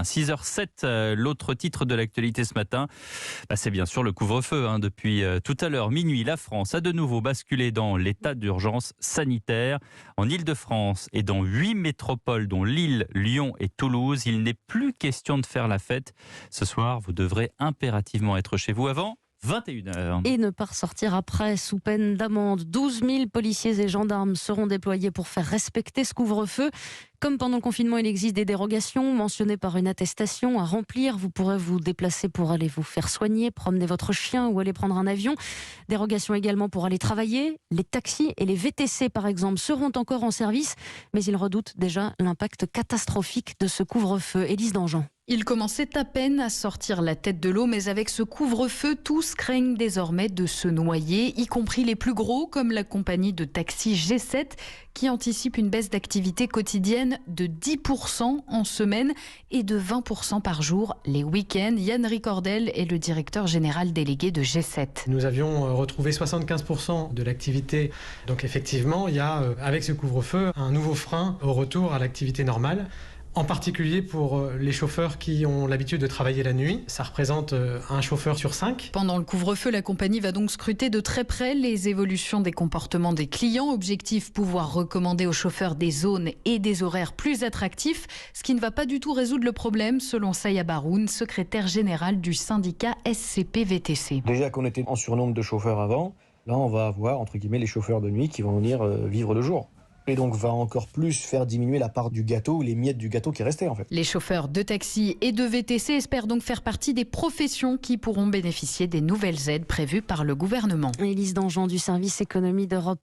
6h07, l'autre titre de l'actualité ce matin, c'est bien sûr le couvre-feu. Depuis tout à l'heure, minuit, la France a de nouveau basculé dans l'état d'urgence sanitaire. En Île-de-France et dans 8 métropoles, dont Lille, Lyon et Toulouse, il n'est plus question de faire la fête. Ce soir, vous devrez impérativement être chez vous avant 21h. Et ne pas ressortir après sous peine d'amende. 12 000 policiers et gendarmes seront déployés pour faire respecter ce couvre-feu. Comme pendant le confinement, il existe des dérogations mentionnées par une attestation à remplir. Vous pourrez vous déplacer pour aller vous faire soigner, promener votre chien ou aller prendre un avion. Dérogation également pour aller travailler. Les taxis et les VTC, par exemple, seront encore en service, mais ils redoutent déjà l'impact catastrophique de ce couvre-feu. Élise Dangean. Il commençait à peine à sortir la tête de l'eau, mais avec ce couvre-feu, tous craignent désormais de se noyer, y compris les plus gros, comme la compagnie de taxi G7, qui anticipe une baisse d'activité quotidienne de 10% en semaine et de 20% par jour les week-ends. Yann Ricordel est le directeur général délégué de G7. Nous avions retrouvé 75% de l'activité. Donc effectivement, il y a, avec ce couvre-feu, un nouveau frein au retour à l'activité normale. En particulier pour les chauffeurs qui ont l'habitude de travailler la nuit. Ça représente un chauffeur sur 5. Pendant le couvre-feu, la compagnie va donc scruter de très près les évolutions des comportements des clients. Objectif, pouvoir recommander aux chauffeurs des zones et des horaires plus attractifs, ce qui ne va pas du tout résoudre le problème, selon Saya Baroun, secrétaire générale du syndicat SCP-VTC. Déjà qu'on était en surnombre de chauffeurs avant, là on va avoir, entre guillemets, les chauffeurs de nuit qui vont venir vivre le jour. Et donc va encore plus faire diminuer la part du gâteau, les miettes du gâteau qui restaient en fait. Les chauffeurs de taxi et de VTC espèrent donc faire partie des professions qui pourront bénéficier des nouvelles aides prévues par le gouvernement. Élise Dangean du service économie d'Europe 1.